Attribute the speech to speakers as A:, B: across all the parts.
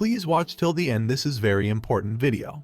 A: Please watch till the end, this is very important video.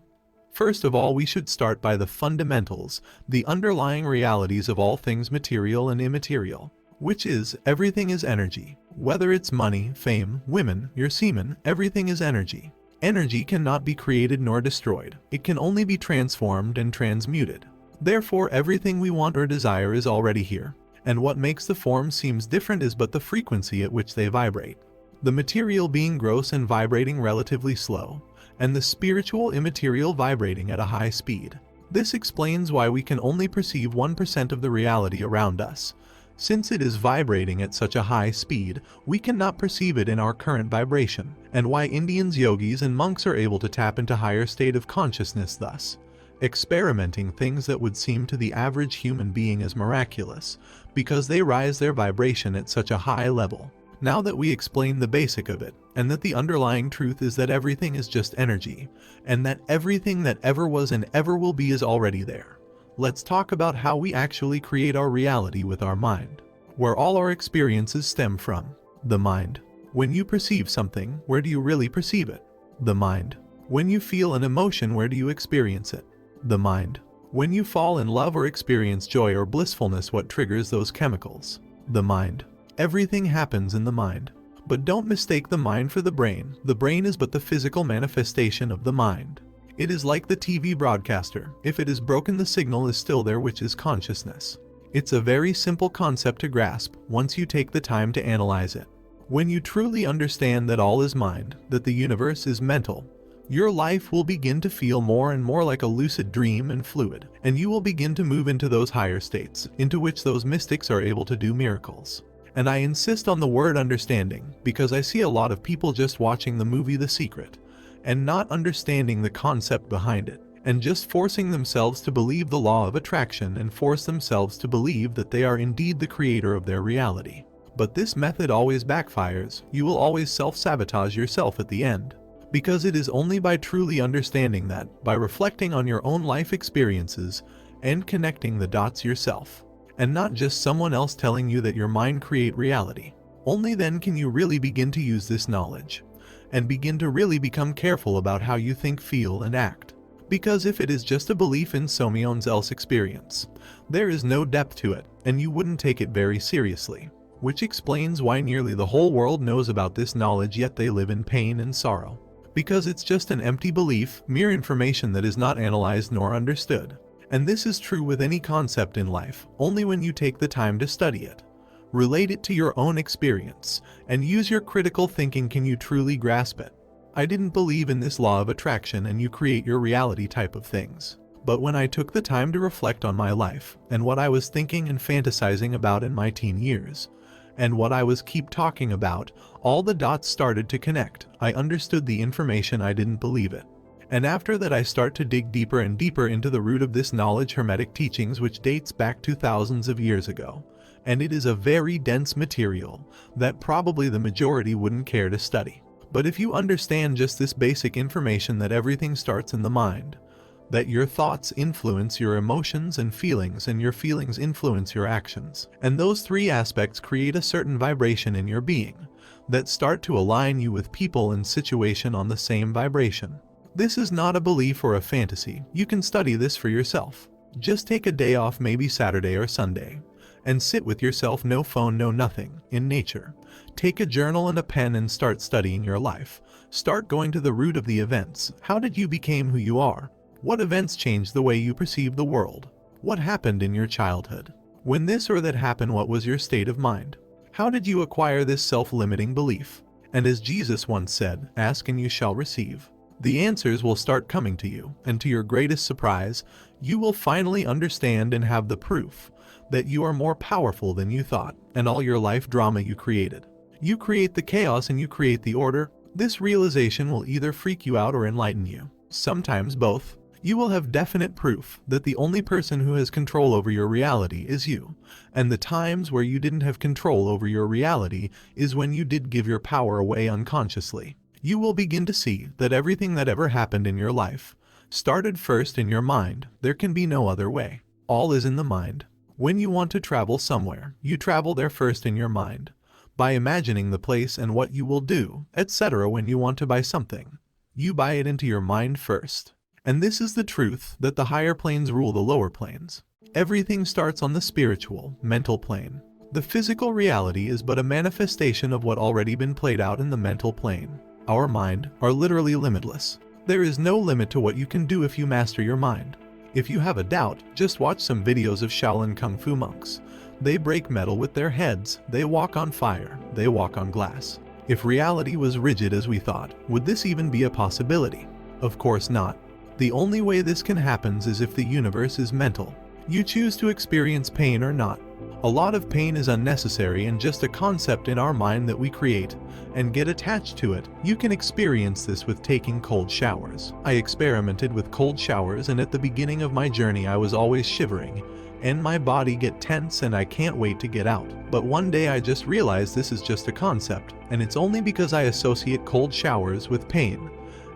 A: First of all, we should start by the fundamentals, the underlying realities of all things material and immaterial, which is, everything is energy. Whether it's money, fame, women, your semen, everything is energy. Energy cannot be created nor destroyed. It can only be transformed and transmuted. Therefore, everything we want or desire is already here, and what makes the form seems different is but the frequency at which they vibrate. The material being gross and vibrating relatively slow, and the spiritual immaterial vibrating at a high speed. This explains why we can only perceive 1% of the reality around us. Since it is vibrating at such a high speed, we cannot perceive it in our current vibration, and why Indians, yogis, and monks are able to tap into higher state of consciousness, thus experimenting things that would seem to the average human being as miraculous, because they rise their vibration at such a high level. Now that we explain the basic of it, and that the underlying truth is that everything is just energy, and that everything that ever was and ever will be is already there, let's talk about how we actually create our reality with our mind, where all our experiences stem from. The mind. When you perceive something, where do you really perceive it? The mind. When you feel an emotion, where do you experience it? The mind. When you fall in love or experience joy or blissfulness, what triggers those chemicals? The mind. Everything happens in the mind. But don't mistake the mind for the brain. The brain is but the physical manifestation of the mind. It is like the TV broadcaster. If it is broken, the signal is still there, which is consciousness. It's a very simple concept to grasp once you take the time to analyze it. When you truly understand that all is mind, that the universe is mental, your life will begin to feel more and more like a lucid dream and fluid, and you will begin to move into those higher states, into which those mystics are able to do miracles. And I insist on the word understanding, because I see a lot of people just watching the movie The Secret, and not understanding the concept behind it, and just forcing themselves to believe the law of attraction and force themselves to believe that they are indeed the creator of their reality. But this method always backfires. You will always self-sabotage yourself at the end. Because it is only by truly understanding that, by reflecting on your own life experiences, and connecting the dots yourself, and not just someone else telling you that your mind create reality. Only then can you really begin to use this knowledge, and begin to really become careful about how you think, feel, and act. Because if it is just a belief in someone else's experience, there is no depth to it, and you wouldn't take it very seriously. Which explains why nearly the whole world knows about this knowledge, yet they live in pain and sorrow. Because it's just an empty belief, mere information that is not analyzed nor understood. And this is true with any concept in life. Only when you take the time to study it, relate it to your own experience, and use your critical thinking can you truly grasp it. I didn't believe in this law of attraction and you create your reality type of things. But when I took the time to reflect on my life, and what I was thinking and fantasizing about in my teen years, and what I was keep talking about, all the dots started to connect. I understood the information, I didn't believe it. And after that I start to dig deeper and deeper into the root of this knowledge, Hermetic teachings, which dates back to thousands of years ago. And it is a very dense material that probably the majority wouldn't care to study. But if you understand just this basic information, that everything starts in the mind, that your thoughts influence your emotions and your feelings influence your actions, and those three aspects create a certain vibration in your being that start to align you with people and situation on the same vibration. This is not a belief or a fantasy. You can study this for yourself. Just take a day off, maybe Saturday or Sunday, and sit with yourself, no phone, no nothing, in nature. Take a journal and a pen and start studying your life. Start going to the root of the events. How did you become who you are? What events changed the way you perceive the world? What happened in your childhood? When this or that happened, what was your state of mind? How did you acquire this self-limiting belief? And as Jesus once said, ask and you shall receive. The answers will start coming to you, and to your greatest surprise, you will finally understand and have the proof that you are more powerful than you thought, and all your life drama you created. You create the chaos and you create the order. This realization will either freak you out or enlighten you. Sometimes both. You will have definite proof that the only person who has control over your reality is you, and the times where you didn't have control over your reality is when you did give your power away unconsciously. You will begin to see that everything that ever happened in your life started first in your mind. There can be no other way. All is in the mind. When you want to travel somewhere, you travel there first in your mind. by imagining the place and what you will do, etc. When you want to buy something, you buy it into your mind first. And this is the truth, that the higher planes rule the lower planes. Everything starts on the spiritual, mental plane. The physical reality is but a manifestation of what already been played out in the mental plane. Our mind are literally limitless. There is no limit to what you can do if you master your mind. If you have a doubt, just watch some videos of Shaolin Kung Fu monks. They break metal with their heads, they walk on fire, they walk on glass. If reality was rigid as we thought, would this even be a possibility? Of course not. The only way this can happen is if the universe is mental. You choose to experience pain or not. A lot of pain is unnecessary and just a concept in our mind that we create and get attached to it. You can experience this with taking cold showers. I experimented with cold showers, and at the beginning of my journey I was always shivering and my body get tense and I can't wait to get out. But one day I just realized this is just a concept, and it's only because I associate cold showers with pain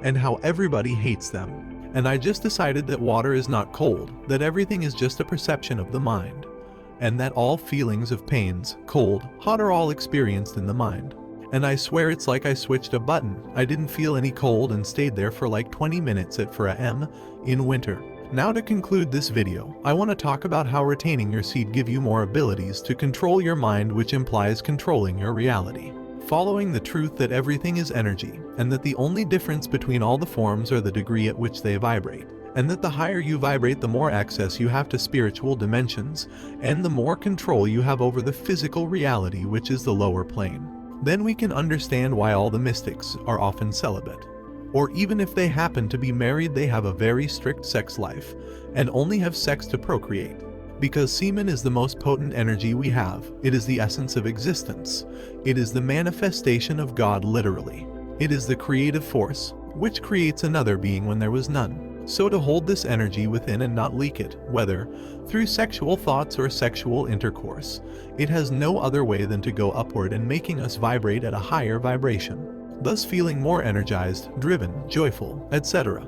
A: and how everybody hates them. And I just decided that water is not cold, that everything is just a perception of the mind, and that all feelings of pains, cold, hot, are all experienced in the mind. And I swear it's like I switched a button. I didn't feel any cold and stayed there for like 20 minutes at 4 a.m. in winter. Now to conclude this video, I want to talk about how retaining your seed give you more abilities to control your mind, which implies controlling your reality. Following the truth that everything is energy, and that the only difference between all the forms are the degree at which they vibrate, and that the higher you vibrate the more access you have to spiritual dimensions, and the more control you have over the physical reality, which is the lower plane. Then we can understand why all the mystics are often celibate. Or even if they happen to be married, they have a very strict sex life, and only have sex to procreate. Because semen is the most potent energy we have. It is the essence of existence. It is the manifestation of God literally. It is the creative force, which creates another being when there was none. So to hold this energy within and not leak it, whether through sexual thoughts or sexual intercourse, it has no other way than to go upward and making us vibrate at a higher vibration, thus feeling more energized, driven, joyful, etc.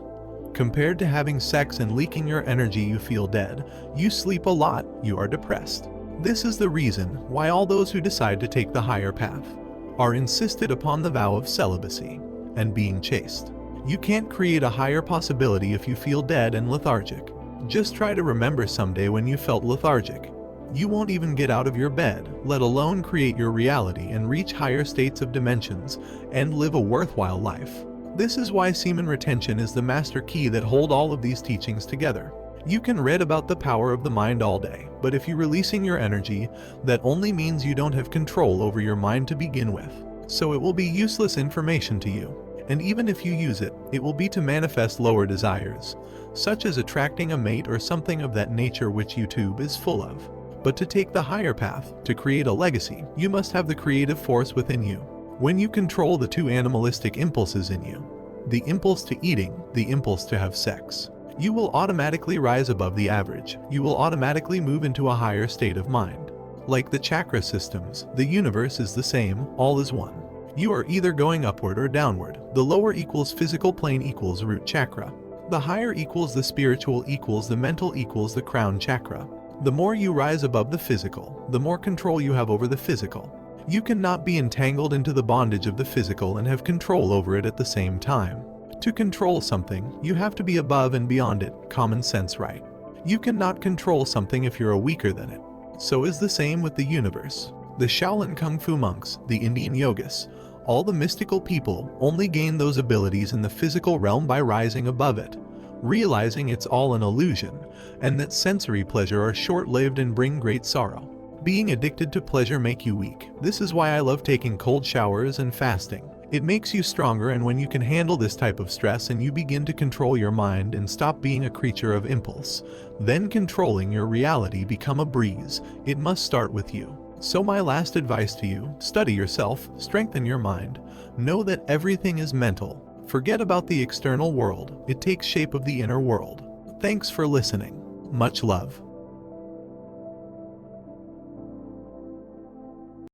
A: Compared to having sex and leaking your energy, you feel dead, you sleep a lot, you are depressed. This is the reason why all those who decide to take the higher path are insisted upon the vow of celibacy and being chaste. You can't create a higher possibility if you feel dead and lethargic. Just try to remember someday when you felt lethargic. You won't even get out of your bed, let alone create your reality and reach higher states of dimensions and live a worthwhile life. This is why semen retention is the master key that hold all of these teachings together. You can read about the power of the mind all day, but if you're releasing your energy, that only means you don't have control over your mind to begin with. So it will be useless information to you. And even if you use it, it will be to manifest lower desires, such as attracting a mate or something of that nature, which YouTube is full of. But to take the higher path, to create a legacy, you must have the creative force within you. When you control the two animalistic impulses in you, the impulse to eating, the impulse to have sex, you will automatically rise above the average. You will automatically move into a higher state of mind. Like the chakra systems, the universe is the same, all is one. You are either going upward or downward. The lower equals physical plane equals root chakra. The higher equals the spiritual equals the mental equals the crown chakra. The more you rise above the physical, the more control you have over the physical. You cannot be entangled into the bondage of the physical and have control over it at the same time. To control something, you have to be above and beyond it, common sense, right? You cannot control something if you're weaker than it. So is the same with the universe. The Shaolin Kung Fu monks, the Indian yogis, all the mystical people only gain those abilities in the physical realm by rising above it, realizing it's all an illusion, and that sensory pleasure are short-lived and bring great sorrow. Being addicted to pleasure make you weak. This is why I love taking cold showers and fasting. It makes you stronger, and when you can handle this type of stress and you begin to control your mind and stop being a creature of impulse, then controlling your reality become a breeze. It must start with you. So my last advice to you, study yourself, strengthen your mind. Know that everything is mental. Forget about the external world. It takes shape of the inner world. Thanks for listening. Much love.